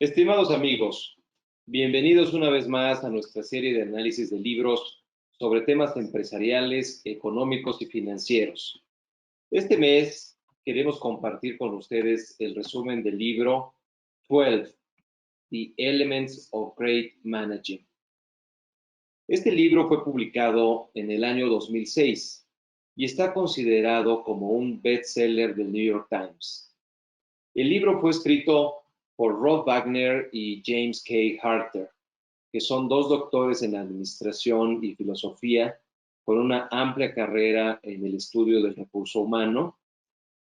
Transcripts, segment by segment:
Estimados amigos, bienvenidos una vez más a nuestra serie de análisis de libros sobre temas empresariales, económicos y financieros. Este mes queremos compartir con ustedes el resumen del libro 12, The Elements of Great Managing. Este libro fue publicado en el año 2006 y está considerado como un bestseller del New York Times. El libro fue escrito por Rod Wagner y James K. Harter, que son dos doctores en administración y filosofía con una amplia carrera en el estudio del recurso humano.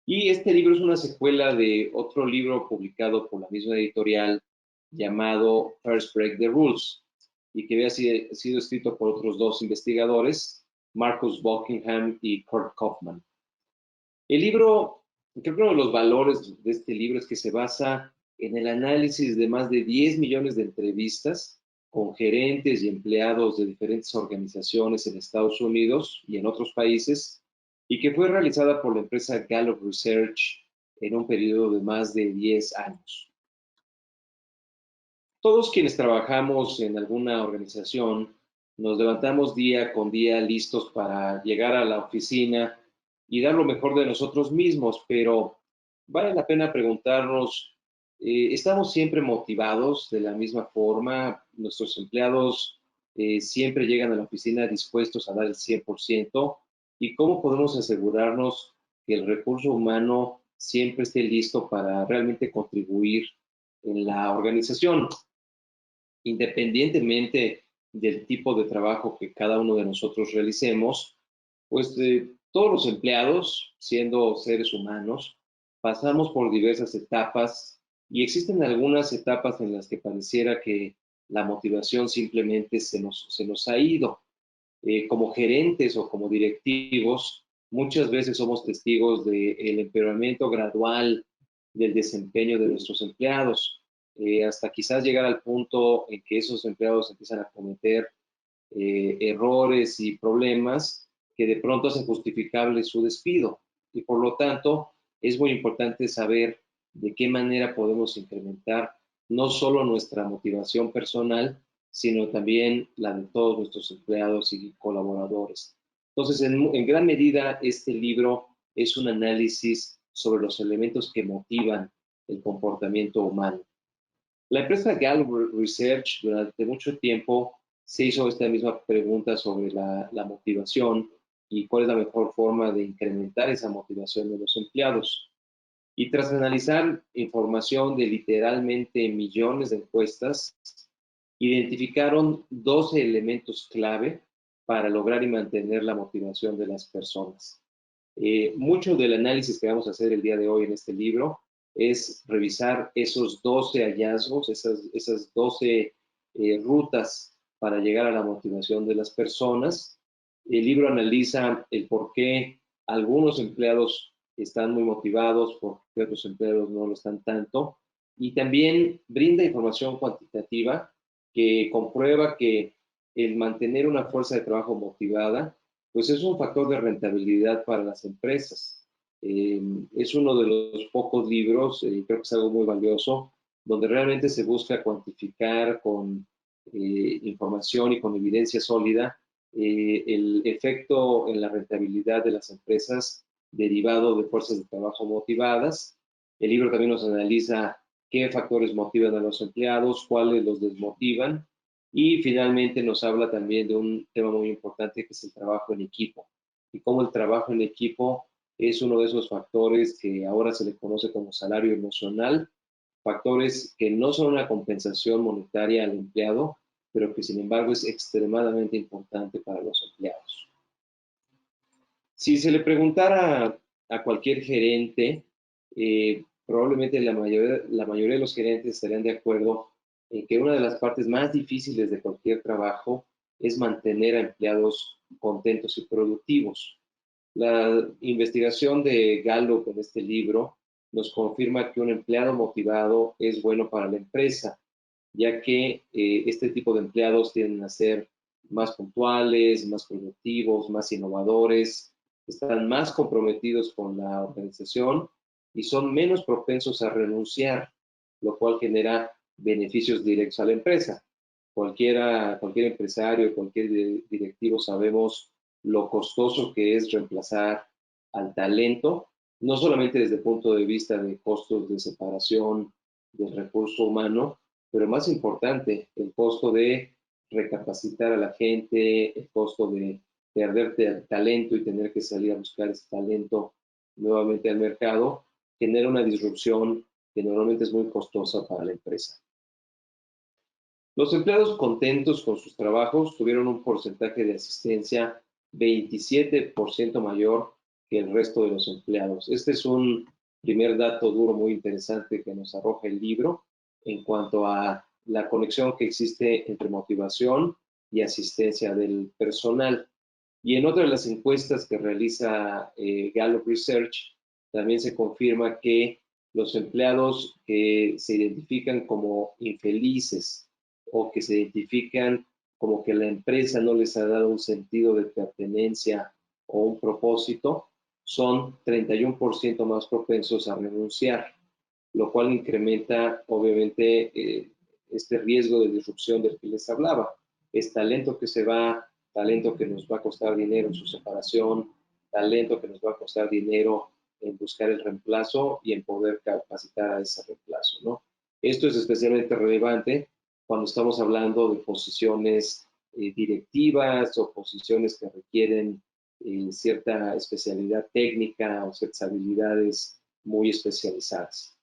Y este libro es una secuela de otro libro publicado por la misma editorial llamado First Break the Rules y que había sido escrito por otros dos investigadores, Marcus Buckingham y Kurt Kaufman. El libro, creo que uno de los valores de este libro es que se basa en el análisis de más de 10 millones de entrevistas con gerentes y empleados de diferentes organizaciones en Estados Unidos y en otros países, y que fue realizada por la empresa Gallup Research en un periodo de más de 10 años. Todos quienes trabajamos en alguna organización nos levantamos día con día listos para llegar a la oficina y dar lo mejor de nosotros mismos, pero vale la pena preguntarnos, ¿estamos siempre motivados de la misma forma? ¿Nuestros empleados siempre llegan a la oficina dispuestos a dar el 100%? ¿Y cómo podemos asegurarnos que el recurso humano siempre esté listo para realmente contribuir en la organización? Independientemente del tipo de trabajo que cada uno de nosotros realicemos, pues todos los empleados, siendo seres humanos, pasamos por diversas etapas y existen algunas etapas en las que pareciera que la motivación simplemente se nos ha ido. Como gerentes o como directivos, muchas veces somos testigos del empeoramiento gradual del desempeño de nuestros empleados, hasta quizás llegar al punto en que esos empleados empiezan a cometer errores y problemas que de pronto hacen justificable su despido. Y por lo tanto, es muy importante saber de qué manera podemos incrementar no solo nuestra motivación personal, sino también la de todos nuestros empleados y colaboradores. Entonces, en gran medida, este libro es un análisis sobre los elementos que motivan el comportamiento humano. La empresa Gallup Research durante mucho tiempo se hizo esta misma pregunta sobre la motivación y cuál es la mejor forma de incrementar esa motivación de los empleados. Y tras analizar información de literalmente millones de encuestas, identificaron 12 elementos clave para lograr y mantener la motivación de las personas. Mucho del análisis que vamos a hacer el día de hoy en este libro es revisar esos 12 hallazgos, esas 12 rutas para llegar a la motivación de las personas. El libro analiza el por qué algunos empleados están muy motivados, por qué otros empleados no lo están tanto, y también brinda información cuantitativa que comprueba que el mantener una fuerza de trabajo motivada pues es un factor de rentabilidad para las empresas. Es uno de los pocos libros, creo que es algo muy valioso, donde realmente se busca cuantificar con información y con evidencia sólida el efecto en la rentabilidad de las empresas derivado de fuerzas de trabajo motivadas. El libro también nos analiza qué factores motivan a los empleados, cuáles los desmotivan, y finalmente nos habla también de un tema muy importante que es el trabajo en equipo y cómo el trabajo en equipo es uno de esos factores que ahora se le conoce como salario emocional, factores que no son una compensación monetaria al empleado, pero que sin embargo es extremadamente importante para los empleados. Si se le preguntara a cualquier gerente, probablemente la mayoría de los gerentes estarían de acuerdo en que una de las partes más difíciles de cualquier trabajo es mantener a empleados contentos y productivos. La investigación de Gallup en este libro nos confirma que un empleado motivado es bueno para la empresa, ya que este tipo de empleados tienden a ser más puntuales, más productivos, más innovadores, están más comprometidos con la organización y son menos propensos a renunciar, lo cual genera beneficios directos a la empresa. Cualquier empresario, cualquier directivo sabemos lo costoso que es reemplazar al talento, no solamente desde el punto de vista de costos de separación del recurso humano, pero más importante, el costo de recapacitar a la gente, el costo de perder talento y tener que salir a buscar ese talento nuevamente al mercado, genera una disrupción que normalmente es muy costosa para la empresa. Los empleados contentos con sus trabajos tuvieron un porcentaje de asistencia 27% mayor que el resto de los empleados. Este es un primer dato duro muy interesante que nos arroja el libro en cuanto a la conexión que existe entre motivación y asistencia del personal. Y en otra de las encuestas que realiza Gallup Research, también se confirma que los empleados que se identifican como infelices o que se identifican como que la empresa no les ha dado un sentido de pertenencia o un propósito, son 31% más propensos a renunciar, lo cual incrementa obviamente este riesgo de disrupción del que les hablaba. Es talento que se va, talento que nos va a costar dinero en su separación, talento que nos va a costar dinero en buscar el reemplazo y en poder capacitar a ese reemplazo, ¿no? Esto es especialmente relevante cuando estamos hablando de posiciones directivas o posiciones que requieren cierta especialidad técnica o ciertas habilidades muy especializadas.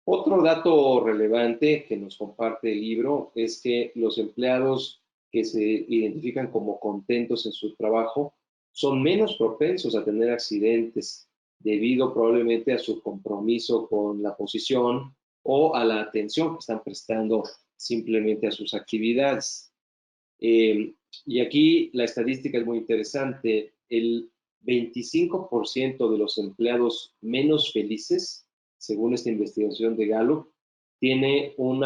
Otro dato relevante que nos comparte el libro es que los empleados que se identifican como contentos en su trabajo son menos propensos a tener accidentes debido probablemente a su compromiso con la posición o a la atención que están prestando simplemente a sus actividades. Y aquí la estadística es muy interesante. El 25% de los empleados menos felices, según esta investigación de Gallup, tiene un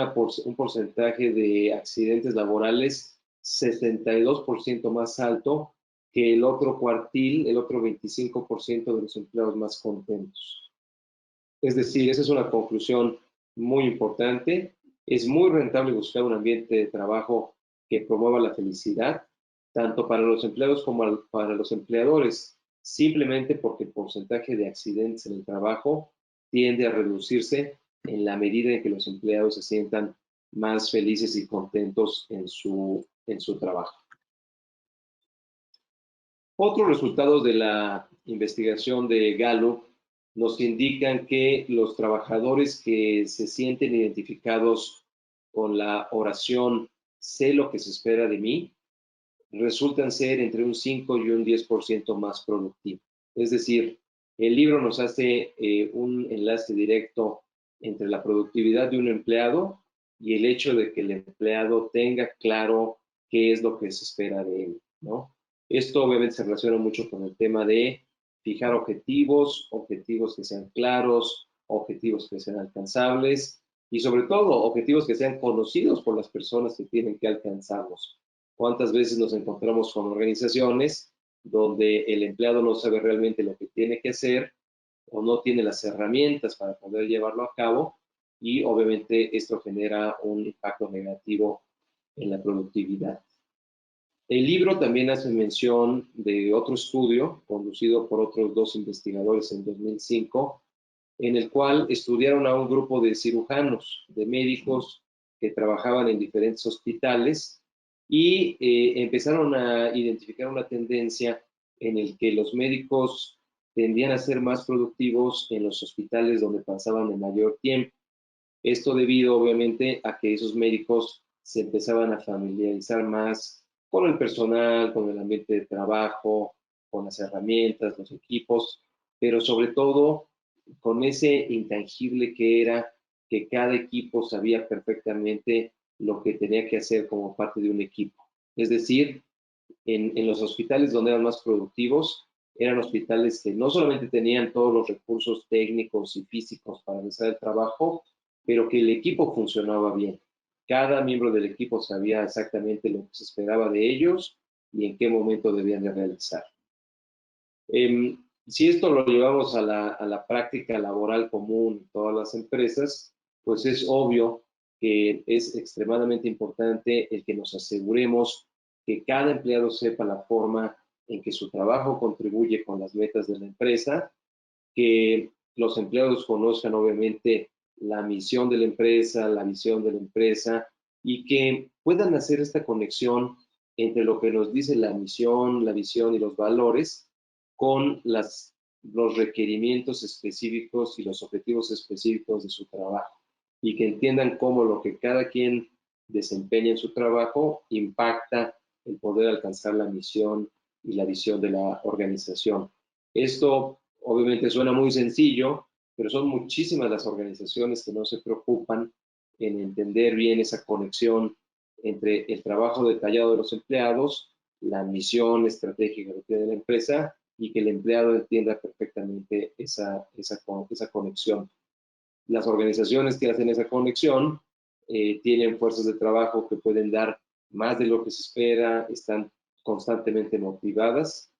porcentaje de accidentes laborales 62% más alto que el otro cuartil, el otro 25% de los empleados más contentos. Es decir, esa es una conclusión muy importante. Es muy rentable buscar un ambiente de trabajo que promueva la felicidad, tanto para los empleados como para los empleadores, simplemente porque el porcentaje de accidentes en el trabajo tiende a reducirse en la medida en que los empleados se sientan más felices y contentos en su trabajo. Otros resultados de la investigación de Gallup nos indican que los trabajadores que se sienten identificados con la oración "sé lo que se espera de mí", resultan ser entre un 5 y un 10% más productivos. Es decir, el libro nos hace un enlace directo entre la productividad de un empleado y el hecho de que el empleado tenga claro qué es lo que se espera de él, ¿no? Esto obviamente se relaciona mucho con el tema de fijar objetivos que sean claros, objetivos que sean alcanzables y sobre todo objetivos que sean conocidos por las personas que tienen que alcanzarlos. ¿Cuántas veces nos encontramos con organizaciones donde el empleado no sabe realmente lo que tiene que hacer o no tiene las herramientas para poder llevarlo a cabo? Y obviamente esto genera un impacto negativo en la productividad. El libro también hace mención de otro estudio conducido por otros dos investigadores en 2005, en el cual estudiaron a un grupo de cirujanos, de médicos que trabajaban en diferentes hospitales y empezaron a identificar una tendencia en el que los médicos tendían a ser más productivos en los hospitales donde pasaban el mayor tiempo. Esto debido, obviamente, a que esos médicos se empezaban a familiarizar más con el personal, con el ambiente de trabajo, con las herramientas, los equipos, pero sobre todo con ese intangible que era que cada equipo sabía perfectamente lo que tenía que hacer como parte de un equipo. Es decir, en los hospitales donde eran más productivos, eran hospitales que no solamente tenían todos los recursos técnicos y físicos para realizar el trabajo, pero que el equipo funcionaba bien. Cada miembro del equipo sabía exactamente lo que se esperaba de ellos y en qué momento debían de realizar. Si esto lo llevamos a la práctica laboral común en todas las empresas, pues es obvio que es extremadamente importante el que nos aseguremos que cada empleado sepa la forma en que su trabajo contribuye con las metas de la empresa, que los empleados conozcan obviamente la misión de la empresa, la visión de la empresa y que puedan hacer esta conexión entre lo que nos dice la misión, la visión y los valores con los requerimientos específicos y los objetivos específicos de su trabajo y que entiendan cómo lo que cada quien desempeña en su trabajo impacta el poder alcanzar la misión y la visión de la organización. Esto obviamente suena muy sencillo, pero son muchísimas las organizaciones que no se preocupan en entender bien esa conexión entre el trabajo detallado de los empleados, la misión estratégica que tiene la empresa y que el empleado entienda perfectamente esa conexión. Las organizaciones que hacen esa conexión tienen fuerzas de trabajo que pueden dar más de lo que se espera, están constantemente motivadas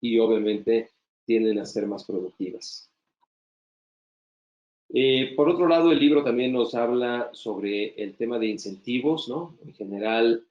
y obviamente tienden a ser más productivas. Por otro lado, el libro también nos habla sobre el tema de incentivos, ¿no? En general,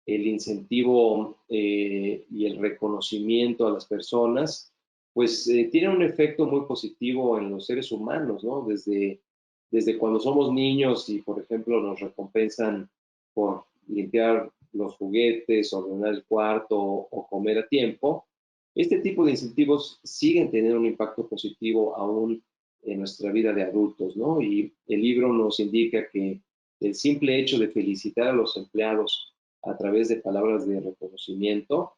el incentivo y el reconocimiento a las personas, pues tiene un efecto muy positivo en los seres humanos, ¿no? Desde cuando somos niños y, por ejemplo, nos recompensan por limpiar los juguetes, ordenar el cuarto o comer a tiempo, este tipo de incentivos siguen teniendo un impacto positivo aún en nuestra vida de adultos, ¿no? Y el libro nos indica que el simple hecho de felicitar a los empleados a través de palabras de reconocimiento,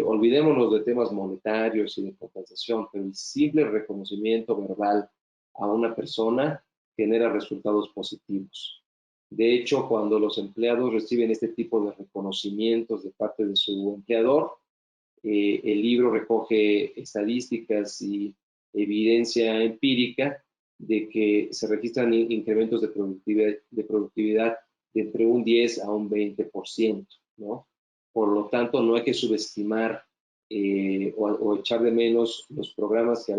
olvidémonos de temas monetarios y de compensación, pero el simple reconocimiento verbal a una persona genera resultados positivos. De hecho, cuando los empleados reciben este tipo de reconocimientos de parte de su empleador, el libro recoge estadísticas y evidencia empírica de que se registran incrementos de productividad de entre un 10 a un 20%, ¿no? Por lo tanto, no hay que subestimar o echar de menos los programas que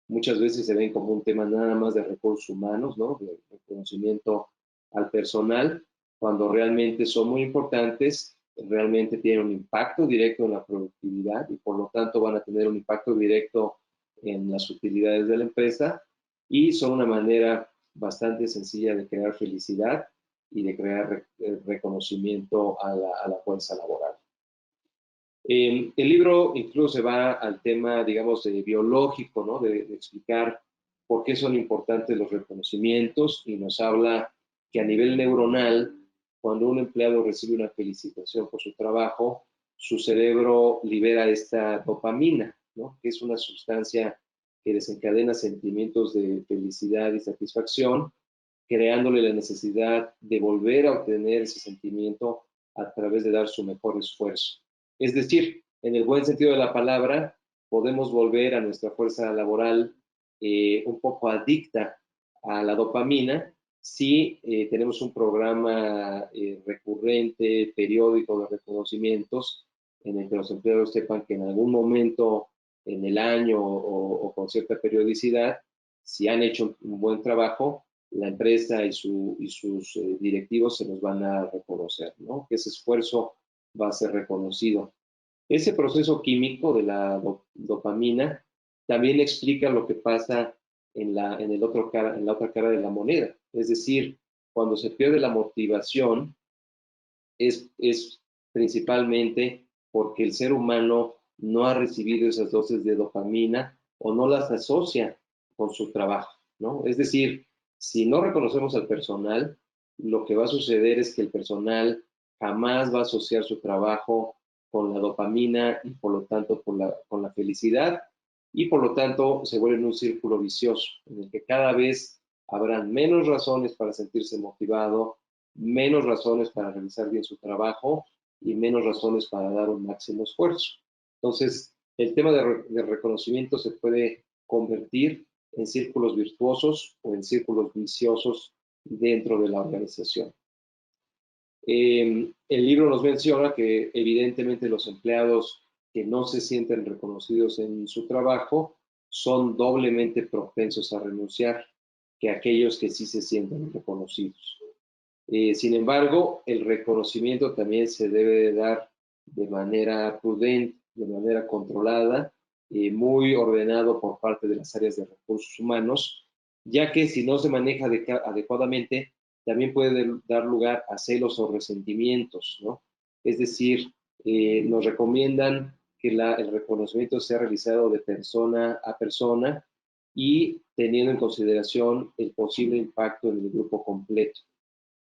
muchas veces se ven como un tema nada más de recursos humanos, ¿no? De reconocimiento al personal, cuando realmente son muy importantes, realmente tienen un impacto directo en la productividad y por lo tanto van a tener un impacto directo en las utilidades de la empresa y son una manera bastante sencilla de crear felicidad y de crear reconocimiento a la fuerza laboral. El libro incluso se va al tema, digamos, biológico, ¿no? De explicar por qué son importantes los reconocimientos y nos habla que a nivel neuronal, cuando un empleado recibe una felicitación por su trabajo, su cerebro libera esta dopamina, ¿no? Que es una sustancia que desencadena sentimientos de felicidad y satisfacción, creándole la necesidad de volver a obtener ese sentimiento a través de dar su mejor esfuerzo. Es decir, en el buen sentido de la palabra, podemos volver a nuestra fuerza laboral un poco adicta a la dopamina si tenemos un programa recurrente, periódico de reconocimientos en el que los empleados sepan que en algún momento en el año o con cierta periodicidad, si han hecho un buen trabajo, la empresa y sus directivos se los van a reconocer, ¿no? Que ese esfuerzo va a ser reconocido. Ese proceso químico de la dopamina también explica lo que pasa en la otra cara de la moneda. Es decir, cuando se pierde la motivación, es principalmente porque el ser humano no ha recibido esas dosis de dopamina o no las asocia con su trabajo, ¿no? Es decir, si no reconocemos al personal, lo que va a suceder es que el personal jamás va a asociar su trabajo con la dopamina y por lo tanto con la felicidad y por lo tanto se vuelve en un círculo vicioso en el que cada vez habrán menos razones para sentirse motivado, menos razones para realizar bien su trabajo y menos razones para dar un máximo esfuerzo. Entonces, el tema de reconocimiento se puede convertir en círculos virtuosos o en círculos viciosos dentro de la organización. El libro nos menciona que evidentemente los empleados que no se sienten reconocidos en su trabajo son doblemente propensos a renunciar que aquellos que sí se sienten reconocidos. Sin embargo, el reconocimiento también se debe de dar de manera prudente, de manera controlada, muy ordenado por parte de las áreas de recursos humanos, ya que si no se maneja adecuadamente, también puede dar lugar a celos o resentimientos, ¿no? Es decir, nos recomiendan que el reconocimiento sea realizado de persona a persona y teniendo en consideración el posible impacto en el grupo completo.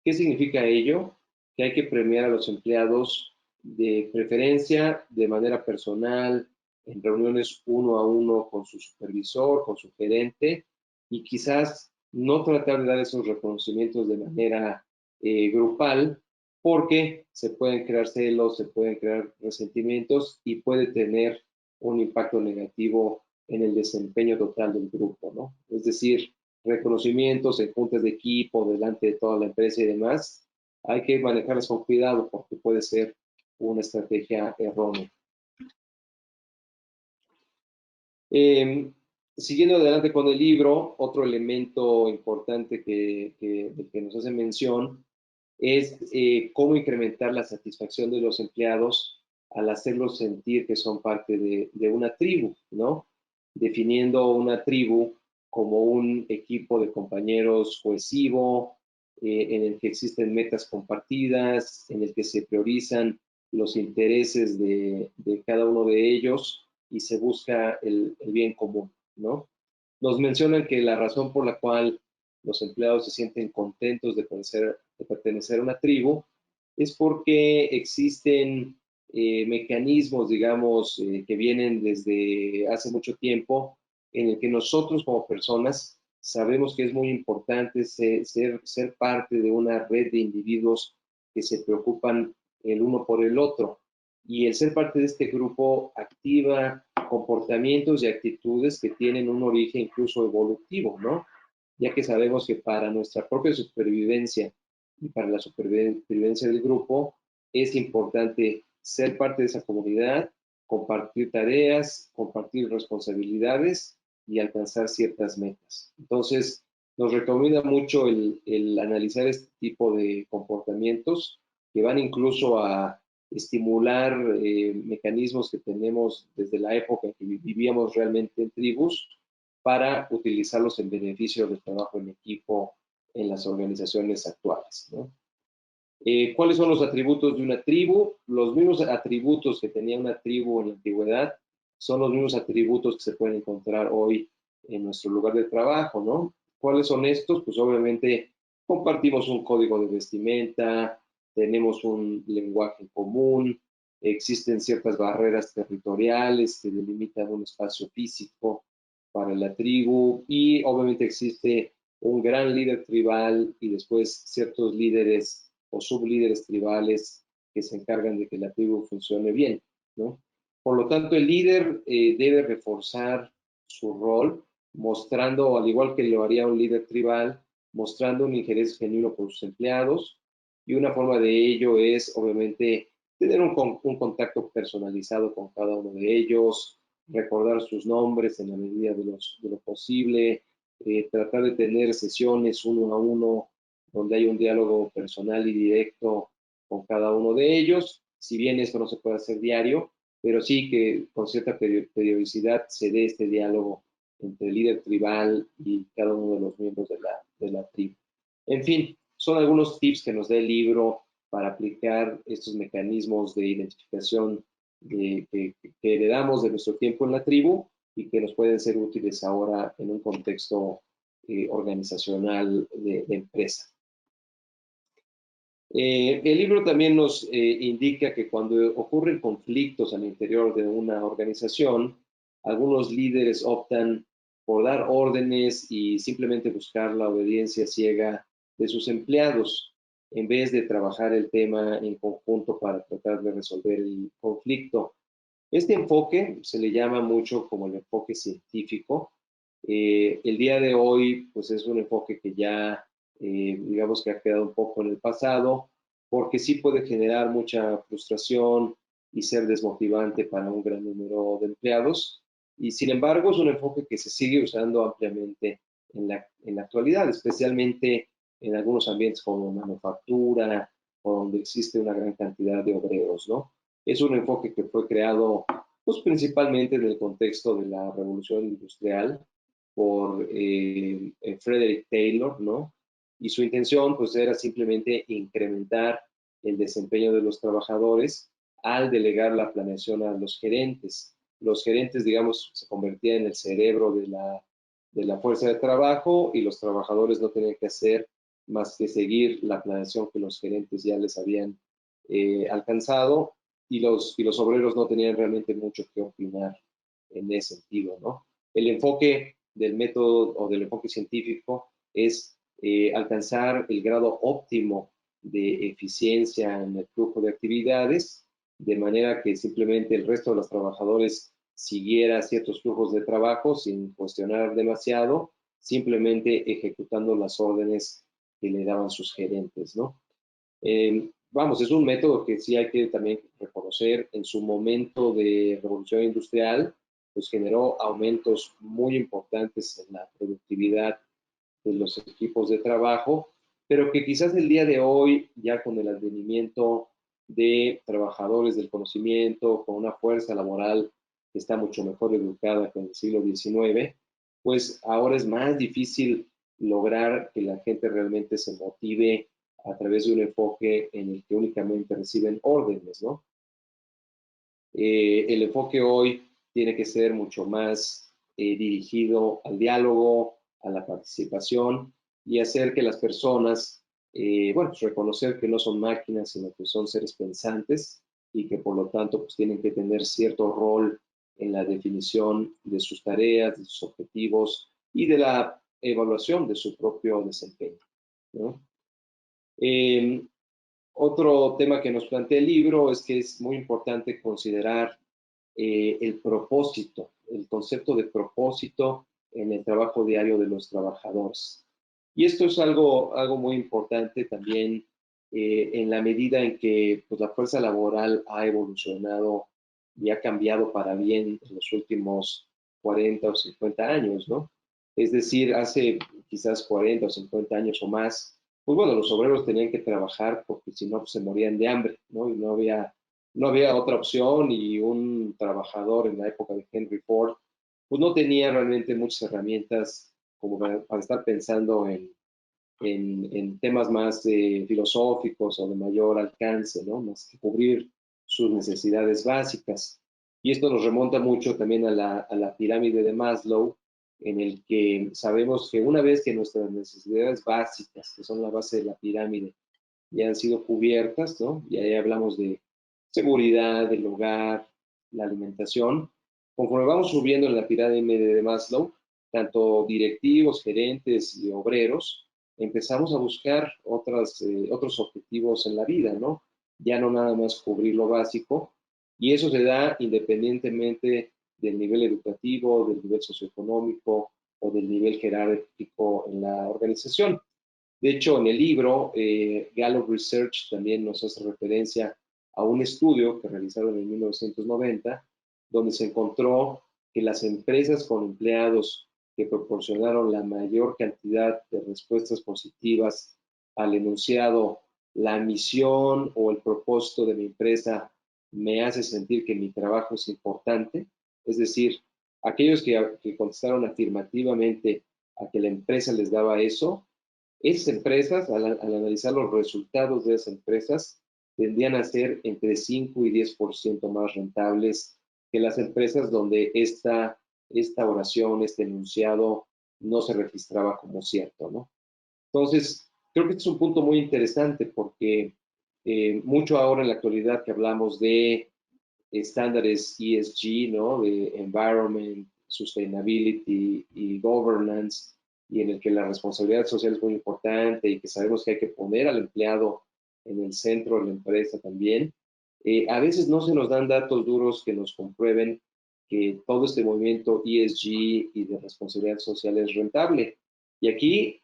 ¿Qué significa ello? Que hay que premiar a los empleados de preferencia de manera personal, en reuniones uno a uno con su supervisor, con su gerente, y quizás no tratar de dar esos reconocimientos de manera grupal, porque se pueden crear celos, se pueden crear resentimientos y puede tener un impacto negativo en el desempeño total del grupo, ¿no? Es decir, reconocimientos en juntas de equipo, delante de toda la empresa y demás, hay que manejarlas con cuidado porque puede ser una estrategia errónea. Siguiendo adelante con el libro, otro elemento importante del que nos hace mención es cómo incrementar la satisfacción de los empleados al hacerlos sentir que son parte de una tribu, ¿no? Definiendo una tribu como un equipo de compañeros cohesivo, en el que existen metas compartidas, en el que se priorizan los intereses de cada uno de ellos y se busca el bien común, ¿no? Nos mencionan que la razón por la cual los empleados se sienten contentos de pertenecer a una tribu es porque existen mecanismos, digamos, que vienen desde hace mucho tiempo, en el que nosotros como personas sabemos que es muy importante ser parte de una red de individuos que se preocupan el uno por el otro. Y el ser parte de este grupo activa comportamientos y actitudes que tienen un origen incluso evolutivo, ¿no? Ya que sabemos que para nuestra propia supervivencia y para la supervivencia del grupo es importante ser parte de esa comunidad, compartir tareas, compartir responsabilidades y alcanzar ciertas metas. Entonces, nos recomienda mucho el analizar este tipo de comportamientos que van incluso a estimular mecanismos que tenemos desde la época en que vivíamos realmente en tribus para utilizarlos en beneficio del trabajo en equipo en las organizaciones actuales, ¿no? ¿Cuáles son los atributos de una tribu? Los mismos atributos que tenía una tribu en la antigüedad son los mismos atributos que se pueden encontrar hoy en nuestro lugar de trabajo, ¿no? ¿Cuáles son estos? Pues obviamente compartimos un código de vestimenta, tenemos un lenguaje común, existen ciertas barreras territoriales que delimitan un espacio físico para la tribu y obviamente existe un gran líder tribal y después ciertos líderes o sublíderes tribales que se encargan de que la tribu funcione bien, ¿no? Por lo tanto, el líder debe reforzar su rol, mostrando, al igual que lo haría un líder tribal, mostrando un interés genuino por sus empleados, y una forma de ello es, obviamente, tener un contacto personalizado con cada uno de ellos, recordar sus nombres en la medida de lo posible, tratar de tener sesiones uno a uno donde hay un diálogo personal y directo con cada uno de ellos. Si bien esto no se puede hacer diario, pero sí que con cierta periodicidad se dé este diálogo entre el líder tribal y cada uno de los miembros de la tribu. En fin, son algunos tips que nos da el libro para aplicar estos mecanismos de identificación que heredamos de nuestro tiempo en la tribu y que nos pueden ser útiles ahora en un contexto organizacional de empresa. El libro también nos indica que cuando ocurren conflictos al interior de una organización, algunos líderes optan por dar órdenes y simplemente buscar la obediencia ciega de sus empleados, en vez de trabajar el tema en conjunto para tratar de resolver el conflicto. Este enfoque se le llama mucho como el enfoque científico. El día de hoy, pues es un enfoque que ya digamos que ha quedado un poco en el pasado, porque sí puede generar mucha frustración y ser desmotivante para un gran número de empleados. Y sin embargo, es un enfoque que se sigue usando ampliamente en la actualidad, especialmente en algunos ambientes como manufactura, o donde existe una gran cantidad de obreros, ¿no? Es un enfoque que fue creado, pues, principalmente en el contexto de la revolución industrial por Frederick Taylor, ¿no? Y su intención, pues, era simplemente incrementar el desempeño de los trabajadores al delegar la planeación a los gerentes. Los gerentes, digamos, se convertían en el cerebro de la fuerza de trabajo y los trabajadores no tenían que hacer más que seguir la planeación que los gerentes ya les habían alcanzado y los obreros no tenían realmente mucho que opinar en ese sentido, ¿no? El enfoque del método o del enfoque científico es alcanzar el grado óptimo de eficiencia en el flujo de actividades, de manera que simplemente el resto de los trabajadores siguiera ciertos flujos de trabajo sin cuestionar demasiado, simplemente ejecutando las órdenes que le daban sus gerentes, ¿no? Vamos, es un método que sí hay que también reconocer en su momento de revolución industrial, pues generó aumentos muy importantes en la productividad de los equipos de trabajo, pero que quizás el día de hoy, ya con el advenimiento de trabajadores del conocimiento, con una fuerza laboral que está mucho mejor educada que en el siglo XIX, pues ahora es más difícil lograr que la gente realmente se motive a través de un enfoque en el que únicamente reciben órdenes, ¿no? El enfoque hoy tiene que ser mucho más dirigido al diálogo, a la participación y hacer que las personas, bueno, pues reconocer que no son máquinas, sino que son seres pensantes y que por lo tanto pues tienen que tener cierto rol en la definición de sus tareas, de sus objetivos y de la evaluación de su propio desempeño, ¿no? Eh, Otro tema que nos plantea el libro es que es muy importante considerar el propósito, el concepto de propósito en el trabajo diario de los trabajadores. Y esto es algo muy importante también en la medida en que pues, la fuerza laboral ha evolucionado y ha cambiado para bien en los últimos 40 o 50 años, ¿no? Es decir, hace quizás 40 o 50 años o más, pues bueno, los obreros tenían que trabajar porque si no, pues, se morían de hambre, ¿no? Y no había otra opción y un trabajador en la época de Henry Ford, pues no tenía realmente muchas herramientas como para estar pensando en temas más filosóficos o de mayor alcance, ¿no? Más que cubrir sus necesidades básicas. Y esto nos remonta mucho también a la pirámide de Maslow, en el que sabemos que una vez que nuestras necesidades básicas, que son la base de la pirámide, ya han sido cubiertas, ¿no? Y ahí hablamos de seguridad, del hogar, la alimentación. Conforme vamos subiendo en la pirámide de Maslow, tanto directivos, gerentes y obreros, empezamos a buscar otros objetivos en la vida, ¿no? Ya no nada más cubrir lo básico, y eso se da independientemente del nivel educativo, del nivel socioeconómico o del nivel jerárquico en la organización. De hecho, en el libro, Gallup Research también nos hace referencia a un estudio que realizaron en 1990, donde se encontró que las empresas con empleados que proporcionaron la mayor cantidad de respuestas positivas al enunciado, la misión o el propósito de mi empresa me hace sentir que mi trabajo es importante, es decir, aquellos que contestaron afirmativamente a que la empresa les daba eso, esas empresas, al analizar los resultados de esas empresas, tendían a ser entre 5 y 10% más rentables que las empresas donde esta oración, este enunciado, no se registraba como cierto, ¿no? Entonces, creo que este es un punto muy interesante porque mucho ahora en la actualidad que hablamos de estándares ESG, ¿no? De Environment, Sustainability y Governance, y en el que la responsabilidad social es muy importante y que sabemos que hay que poner al empleado en el centro de la empresa también. A veces no se nos dan datos duros que nos comprueben que todo este movimiento ESG y de responsabilidad social es rentable. Y aquí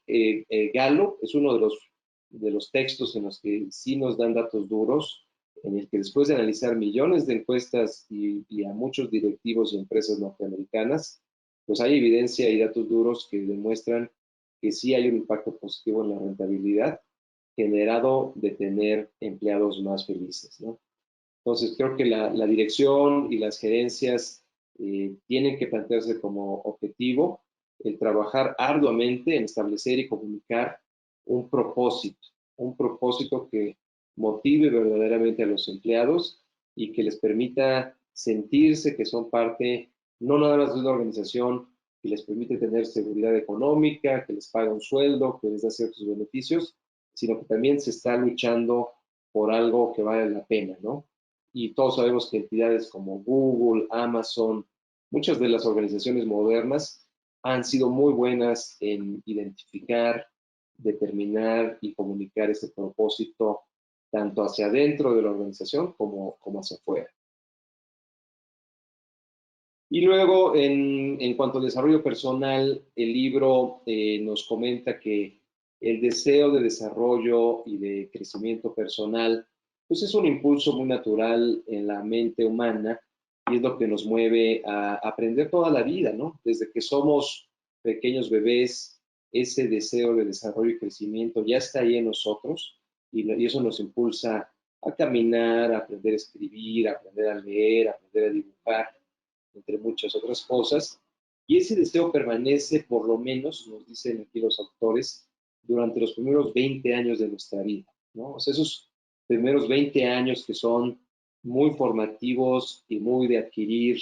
Gallup es uno de los textos en los que sí nos dan datos duros, en el que después de analizar millones de encuestas y a muchos directivos y empresas norteamericanas, pues hay evidencia y datos duros que demuestran que sí hay un impacto positivo en la rentabilidad generado de tener empleados más felices, ¿no? Entonces, creo que la dirección y las gerencias tienen que plantearse como objetivo el trabajar arduamente en establecer y comunicar un propósito que motive verdaderamente a los empleados y que les permita sentirse que son parte no nada más de una organización que les permite tener seguridad económica, que les paga un sueldo, que les da ciertos beneficios, sino que también se está luchando por algo que vale la pena, ¿no? Y todos sabemos que entidades como Google, Amazon, muchas de las organizaciones modernas han sido muy buenas en identificar, determinar y comunicar ese propósito tanto hacia adentro de la organización como hacia afuera. Y luego, en cuanto al desarrollo personal, el libro nos comenta que el deseo de desarrollo y de crecimiento personal, pues es un impulso muy natural en la mente humana y es lo que nos mueve a aprender toda la vida, ¿no? Desde que somos pequeños bebés, ese deseo de desarrollo y crecimiento ya está ahí en nosotros y eso nos impulsa a caminar, a aprender a escribir, a aprender a leer, a aprender a dibujar entre muchas otras cosas. Y ese deseo permanece, por lo menos, nos dicen aquí los autores, durante los primeros 20 años de nuestra vida, ¿no? O sea, esos primeros 20 años que son muy formativos y muy de adquirir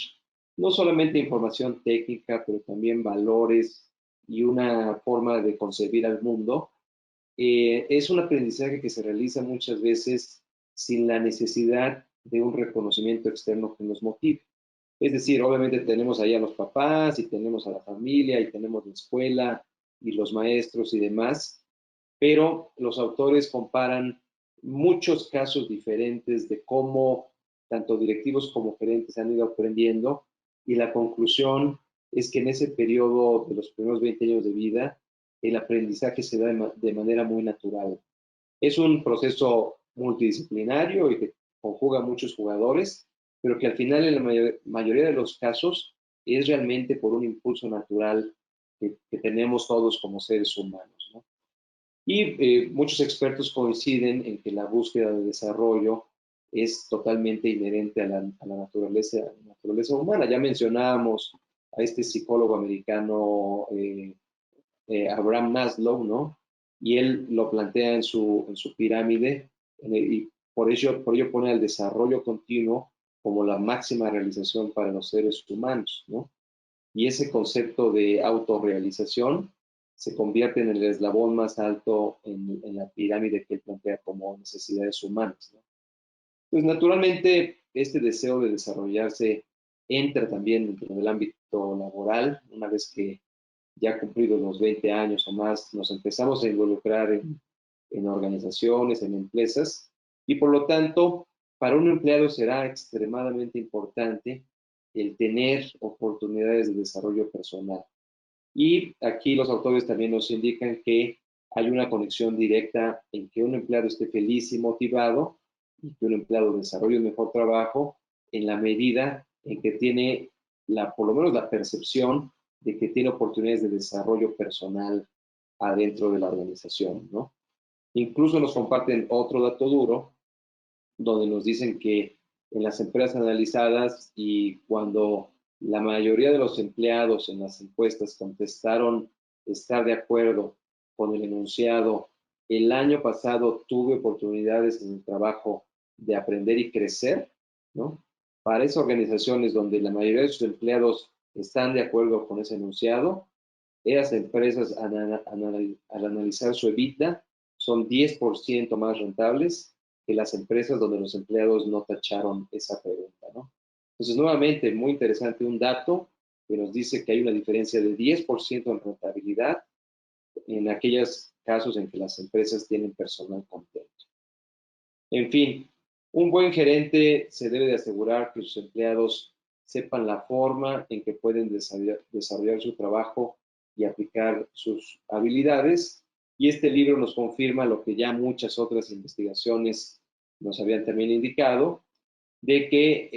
no solamente información técnica, pero también valores y una forma de concebir al mundo, es un aprendizaje que se realiza muchas veces sin la necesidad de un reconocimiento externo que nos motive. Es decir, obviamente tenemos ahí a los papás y tenemos a la familia y tenemos la escuela y los maestros y demás, pero los autores comparan muchos casos diferentes de cómo tanto directivos como gerentes han ido aprendiendo y la conclusión es que en ese periodo de los primeros 20 años de vida, el aprendizaje se da de manera muy natural. Es un proceso multidisciplinario y que conjuga muchos jugadores, pero que al final en la mayoría de los casos es realmente por un impulso natural que tenemos todos como seres humanos, ¿no? Y muchos expertos coinciden en que la búsqueda de desarrollo es totalmente inherente a la naturaleza humana. Ya mencionábamos a este psicólogo americano Abraham Maslow, ¿no? Y él lo plantea en su pirámide y por ello pone el desarrollo continuo como la máxima realización para los seres humanos, ¿no? Y ese concepto de autorrealización se convierte en el eslabón más alto en la pirámide que él plantea como necesidades humanas, ¿no? Pues naturalmente este deseo de desarrollarse entra también dentro del ámbito laboral, una vez que ya cumplidos los 20 años o más, nos empezamos a involucrar en organizaciones, en empresas, y por lo tanto, para un empleado será extremadamente importante el tener oportunidades de desarrollo personal. Y aquí los autores también nos indican que hay una conexión directa en que un empleado esté feliz y motivado y que un empleado desarrolle un mejor trabajo en la medida en que tiene por lo menos la percepción de que tiene oportunidades de desarrollo personal adentro de la organización, ¿no? Incluso nos comparten otro dato duro, donde nos dicen que en las empresas analizadas y cuando la mayoría de los empleados en las encuestas contestaron estar de acuerdo con el enunciado, el año pasado tuve oportunidades en el trabajo de aprender y crecer, ¿no? Para esas organizaciones donde la mayoría de sus empleados están de acuerdo con ese enunciado, esas empresas al analizar su EBITDA son 10% más rentables que las empresas donde los empleados no tacharon esa pregunta, ¿no? Entonces, nuevamente, muy interesante un dato que nos dice que hay una diferencia de 10% en rentabilidad en aquellos casos en que las empresas tienen personal contento. En fin, un buen gerente se debe de asegurar que sus empleados sepan la forma en que pueden desarrollar su trabajo y aplicar sus habilidades. Y este libro nos confirma lo que ya muchas otras investigaciones nos habían también indicado, de que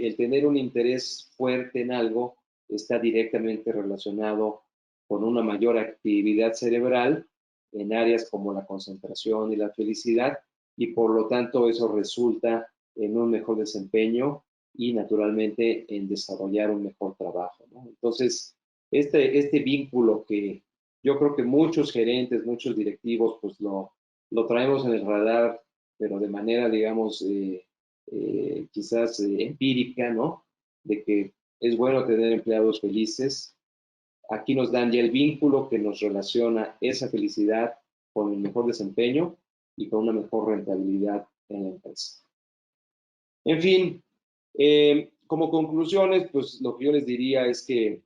el tener un interés fuerte en algo está directamente relacionado con una mayor actividad cerebral en áreas como la concentración y la felicidad, y por lo tanto eso resulta en un mejor desempeño y naturalmente en desarrollar un mejor trabajo, ¿no? Entonces, este vínculo que yo creo que muchos gerentes, muchos directivos, pues lo traemos en el radar, pero de manera, digamos, quizás empírica, ¿no? De que es bueno tener empleados felices. Aquí nos dan ya el vínculo que nos relaciona esa felicidad con el mejor desempeño y con una mejor rentabilidad en la empresa. En fin, como conclusiones, pues lo que yo les diría es que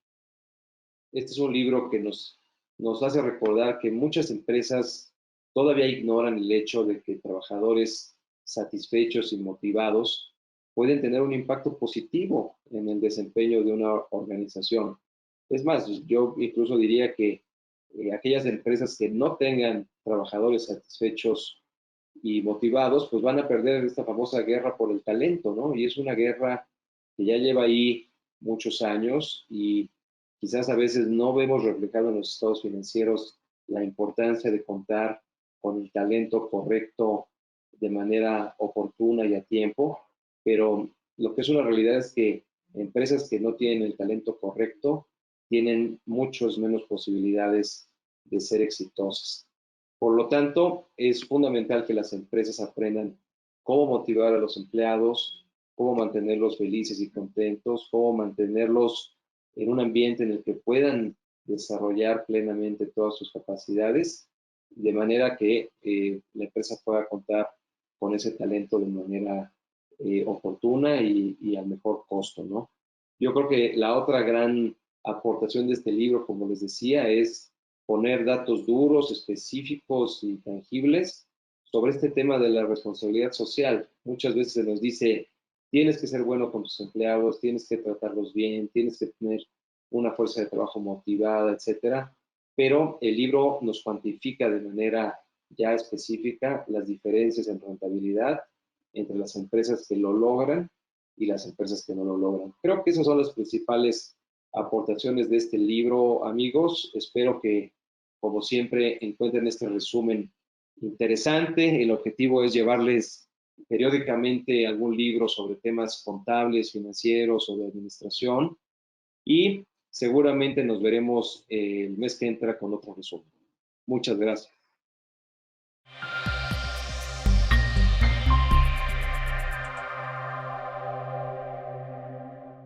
este es un libro que nos hace recordar que muchas empresas todavía ignoran el hecho de que trabajadores satisfechos y motivados pueden tener un impacto positivo en el desempeño de una organización. Es más, yo incluso diría que aquellas empresas que no tengan trabajadores satisfechos y motivados, pues van a perder esta famosa guerra por el talento, ¿no? Y es una guerra que ya lleva ahí muchos años y quizás a veces no vemos reflejado en los estados financieros la importancia de contar con el talento correcto de manera oportuna y a tiempo, pero lo que es una realidad es que empresas que no tienen el talento correcto tienen muchas menos posibilidades de ser exitosas. Por lo tanto, es fundamental que las empresas aprendan cómo motivar a los empleados, cómo mantenerlos felices y contentos, cómo mantenerlos en un ambiente en el que puedan desarrollar plenamente todas sus capacidades, de manera que la empresa pueda contar con ese talento de manera oportuna y al mejor costo, ¿no? Yo creo que la otra gran aportación de este libro, como les decía, es poner datos duros, específicos y tangibles sobre este tema de la responsabilidad social. Muchas veces se nos dice, tienes que ser bueno con tus empleados, tienes que tratarlos bien, tienes que tener una fuerza de trabajo motivada, etcétera. Pero el libro nos cuantifica de manera ya específica las diferencias en rentabilidad entre las empresas que lo logran y las empresas que no lo logran. Creo que esas son las principales aportaciones de este libro, amigos. Espero que, como siempre, encuentren este resumen interesante. El objetivo es llevarles periódicamente algún libro sobre temas contables, financieros o de administración y seguramente nos veremos el mes que entra con otro resumen. Muchas gracias.